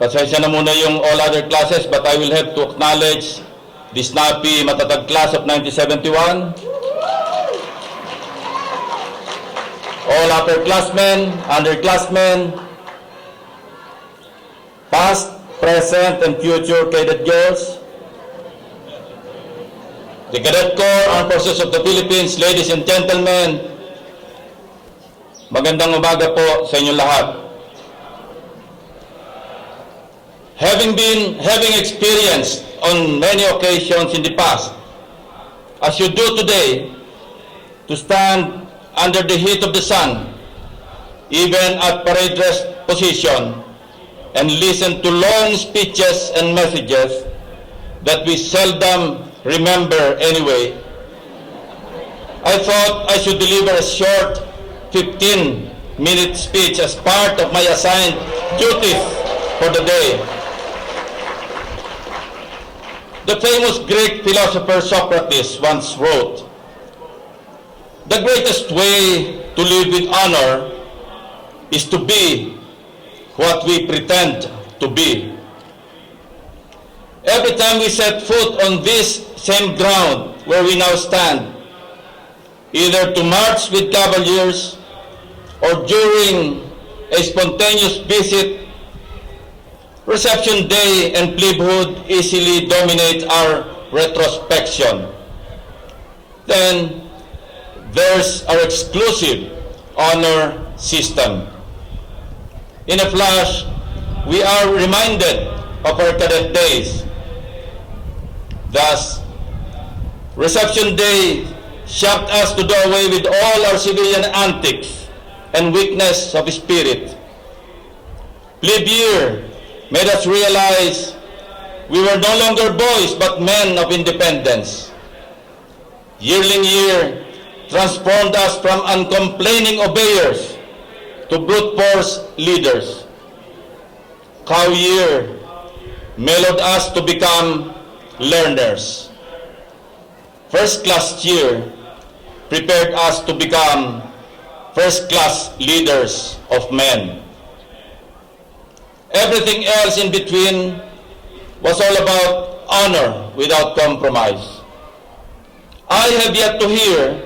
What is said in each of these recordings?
Pasensya na muna yung all other classes, but I will have to acknowledge the snappy matatag class of 1971, all upperclassmen, underclassmen, past, present, and future cadet girls, the Cadet Corps, Armed Forces of the Philippines, ladies and gentlemen, magandang umaga po sa inyong lahat. Having experienced on many occasions in the past, as you do today, to stand under the heat of the sun, even at parade dress position, and listen to long speeches and messages that we seldom remember anyway, I thought I should deliver a short 15-minute speech as part of my assigned duties for the day. The famous Greek philosopher Socrates once wrote, "The greatest way to live with honor is to be what we pretend to be." Every time we set foot on this same ground where we now stand, either to march with cavaliers or during a spontaneous visit, reception day and plebhood easily dominate our retrospection. Then there's our exclusive honor system. In a flash, we are reminded of our cadet days. Thus, reception day shocked us to do away with all our civilian antics and weakness of spirit. Plebe year made us realize we were no longer boys but men of independence. Yearling year transformed us from uncomplaining obeyers to brute force leaders. Cow year mellowed us to become learners. First class year prepared us to become first class leaders of men. Everything else in between was all about honor without compromise. I have yet to hear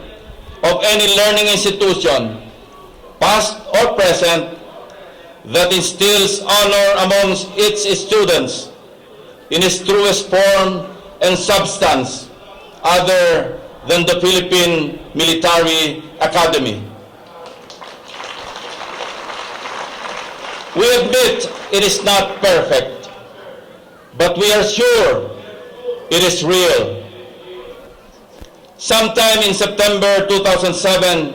of any learning institution, past or present, that instills honor amongst its students in its truest form and substance other than the Philippine Military Academy. We admit it is not perfect, but we are sure it is real. Sometime in September 2007,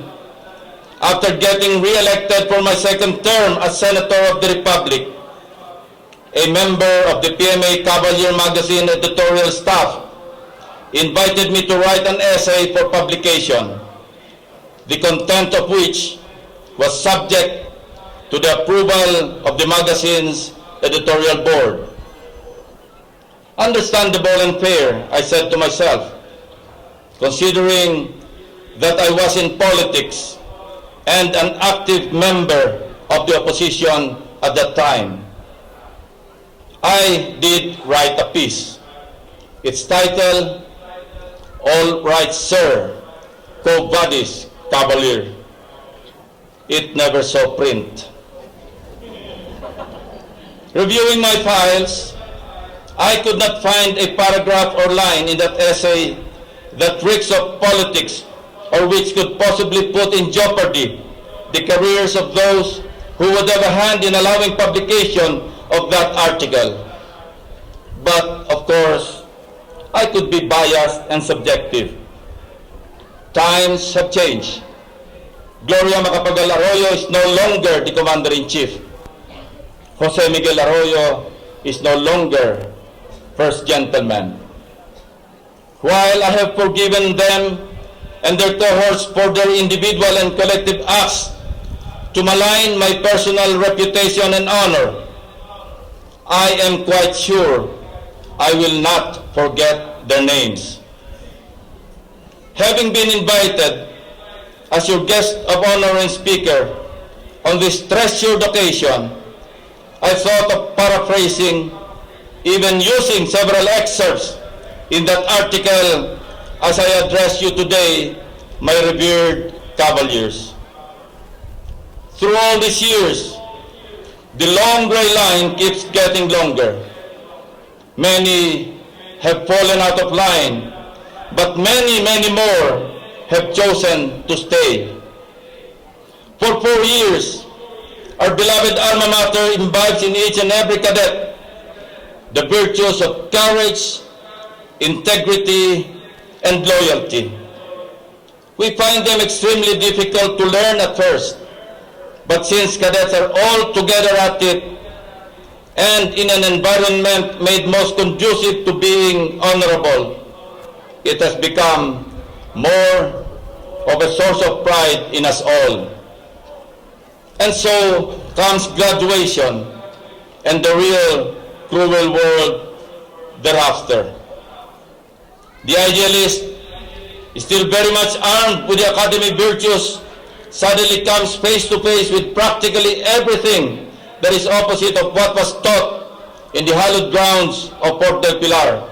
after getting re-elected for my second term as Senator of the Republic, a member of the PMA Cavalier magazine editorial staff invited me to write an essay for publication, the content of which was subject to the approval of the magazine's editorial board. Understandable and fair, I said to myself, considering that I was in politics and an active member of the opposition at that time. I did write a piece. Its title, "All Right, Sir, Quo Vadis, Cavalier." It never saw print. Reviewing my files, I could not find a paragraph or line in that essay that reeks of politics or which could possibly put in jeopardy the careers of those who would have a hand in allowing publication of that article. But, of course, I could be biased and subjective. Times have changed. Gloria Macapagal Arroyo is no longer the Commander-in-Chief. Jose Miguel Arroyo is no longer First Gentleman. While I have forgiven them and their cohorts for their individual and collective acts to malign my personal reputation and honor, I am quite sure I will not forget their names. Having been invited as your guest of honor and speaker on this treasured occasion, I thought of paraphrasing, even using several excerpts in that article as I address you today, my revered Cavaliers. Through all these years, the long gray line keeps getting longer. Many have fallen out of line, but many, many more have chosen to stay. For 4 years, our beloved alma mater imbibes in each and every cadet the virtues of courage, integrity, and loyalty. We find them extremely difficult to learn at first, but since cadets are all together at it and in an environment made most conducive to being honorable, it has become more of a source of pride in us all. And so comes graduation and the real cruel world thereafter. The idealist is still very much armed with the academic virtues, suddenly comes face to face with practically everything that is opposite of what was taught in the hallowed grounds of Fort del Pilar.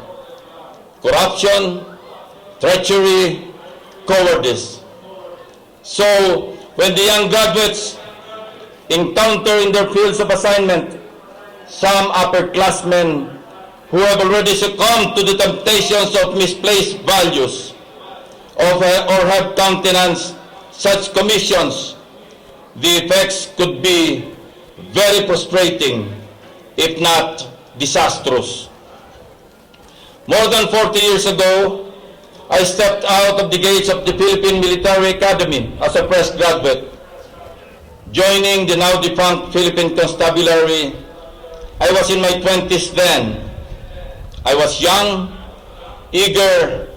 Corruption, treachery, cowardice. So, when the young graduates encounter in their fields of assignment some upperclassmen who have already succumbed to the temptations of misplaced values or have countenanced such commissions, the effects could be very frustrating, if not disastrous. More than 40 years ago, I stepped out of the gates of the Philippine Military Academy as a fresh graduate. Joining the now defunct Philippine Constabulary, I was in my 20s then. I was young, eager,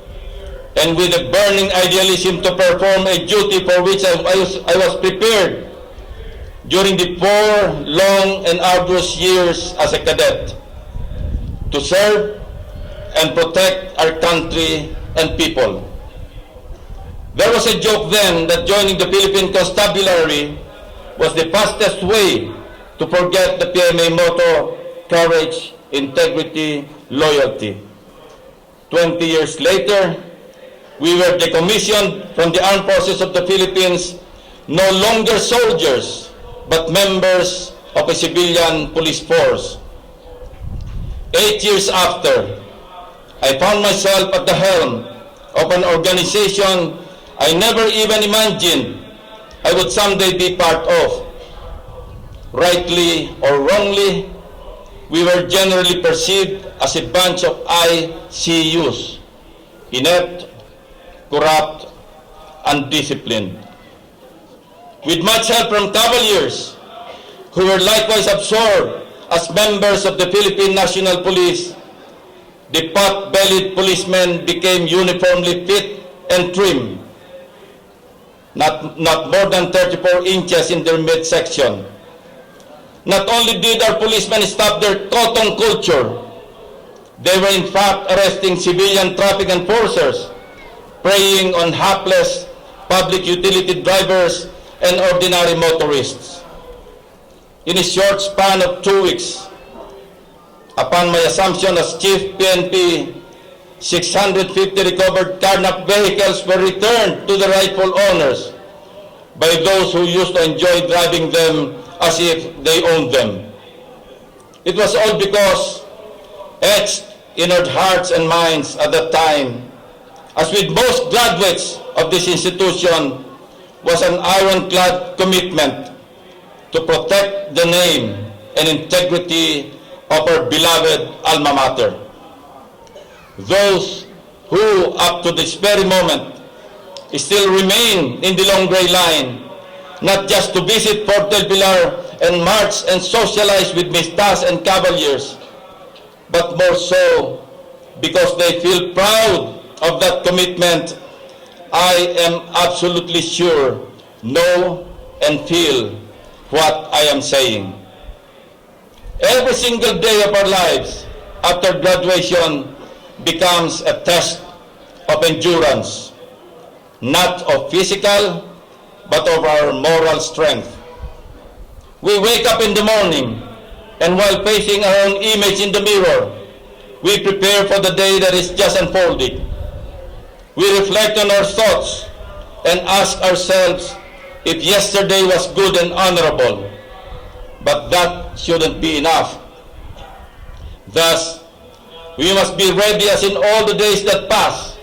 and with a burning idealism to perform a duty for which I was prepared during the 4 long and arduous years as a cadet, to serve and protect our country and people. There was a joke then that joining the Philippine Constabulary was the fastest way to forget the PMA motto, courage, integrity, loyalty. 20 years later, we were decommissioned from the Armed Forces of the Philippines, no longer soldiers, but members of a civilian police force. 8 years after, I found myself at the helm of an organization I never even imagined I would someday be part of. Rightly or wrongly, we were generally perceived as a bunch of ICUs, inept, corrupt, undisciplined. With much help from Cavaliers, who were likewise absorbed as members of the Philippine National Police, the pot-bellied policemen became uniformly fit and trim, not more than 34 inches in their midsection. Not only did our policemen stop their cotton culture, they were in fact arresting civilian traffic enforcers, preying on hapless public utility drivers and ordinary motorists. In a short span of 2 weeks, upon my assumption as Chief PNP, 650 recovered carnap vehicles were returned to the rightful owners by those who used to enjoy driving them as if they owned them. It was all because, etched in our hearts and minds at that time, as with most graduates of this institution, was an ironclad commitment to protect the name and integrity of our beloved alma mater. Those who, up to this very moment, still remain in the long gray line, not just to visit Fort del Pilar and march and socialize with Mistas and Cavaliers, but more so because they feel proud of that commitment, I am absolutely sure know and feel what I am saying. Every single day of our lives after graduation becomes a test of endurance, not of physical, but of our moral strength. We wake up in the morning And while facing our own image in the mirror, we prepare for the day that is just unfolding. We reflect on our thoughts and ask ourselves if yesterday was good and honorable. But that shouldn't be enough. Thus, we must be ready as in all the days that pass.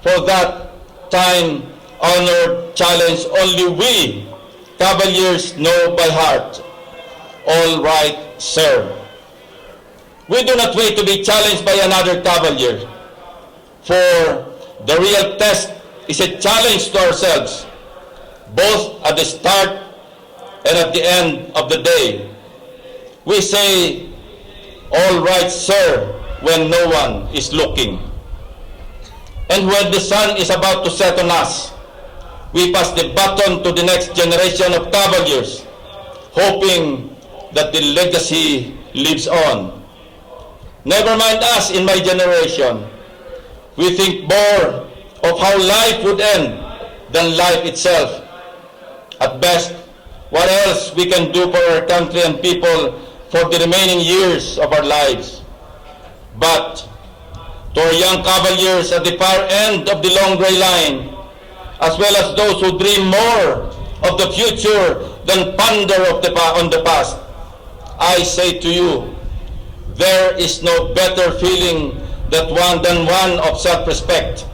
For that time-honored challenge only we, Cavaliers, know by heart. All right, sir. We do not wait to be challenged by another Cavalier. For the real test is a challenge to ourselves, both at the start and at the end of the day. We say, all right, sir, when no one is looking. And when the sun is about to set on us, we pass the baton to the next generation of Cavaliers, hoping that the legacy lives on. Never mind us in my generation. We think more of how life would end than life itself. At best, what else we can do for our country and people for the remaining years of our lives. But to our young Cavaliers at the far end of the long gray line, as well as those who dream more of the future than ponder on the past, I say to you, there is no better feeling than one of self-respect,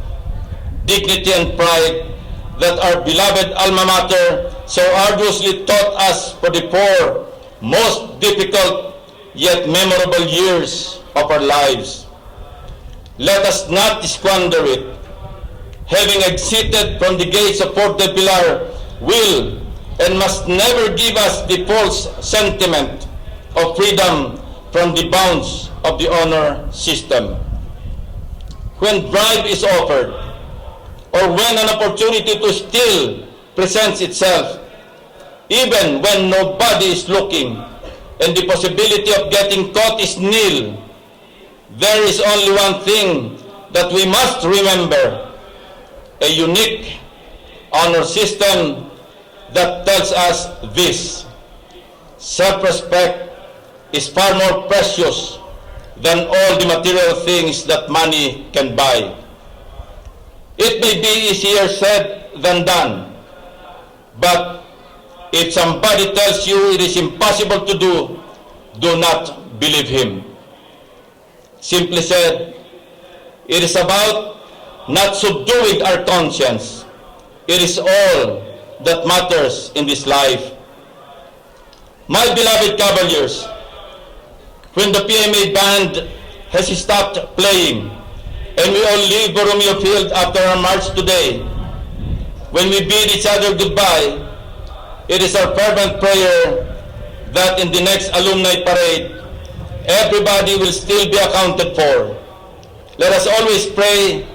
dignity, and pride that our beloved alma mater so arduously taught us for the 4 most difficult yet memorable years of our lives. Let us not squander it. Having exited from the gates of Fort del Pilar will and must never give us the false sentiment of freedom from the bounds of the honor system. When bribe is offered, or when an opportunity to steal presents itself, even when nobody is looking and the possibility of getting caught is nil, there is only one thing that we must remember: a unique honor system that tells us this: self-respect is far more precious than all the material things that money can buy. It may be easier said than done, but if somebody tells you it is impossible to do, do not believe him. Simply said, it is about not subduing our conscience. It is all that matters in this life. My beloved Cavaliers, when the PMA band has stopped playing and we all leave Borromeo Field after our march today, when we bid each other goodbye, it is our fervent prayer that in the next alumni parade, everybody will still be accounted for. Let us always pray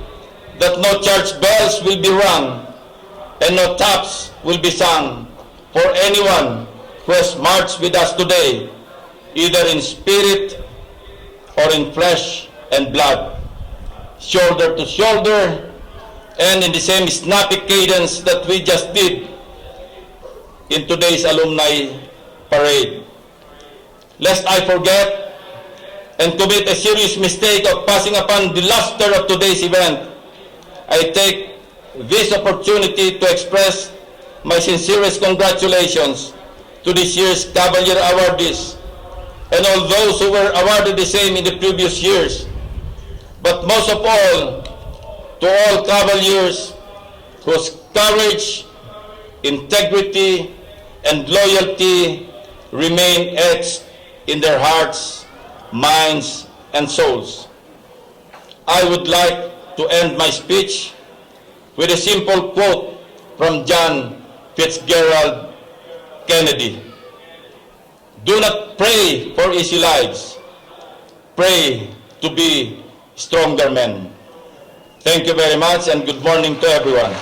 that no church bells will be rung and no taps will be sung for anyone who has marched with us today, either in spirit or in flesh and blood, shoulder to shoulder, and in the same snappy cadence that we just did in today's alumni parade. Lest I forget and commit a serious mistake of passing upon the luster of today's event, I take this opportunity to express my sincerest congratulations to this year's Cavalier awardees and all those who were awarded the same in the previous years. But most of all, to all Cavaliers whose courage, integrity, and loyalty remain etched in their hearts, minds, and souls. I would like to end my speech with a simple quote from John Fitzgerald Kennedy. Do not pray for easy lives. Pray to be stronger men. Thank you very much and good morning to everyone.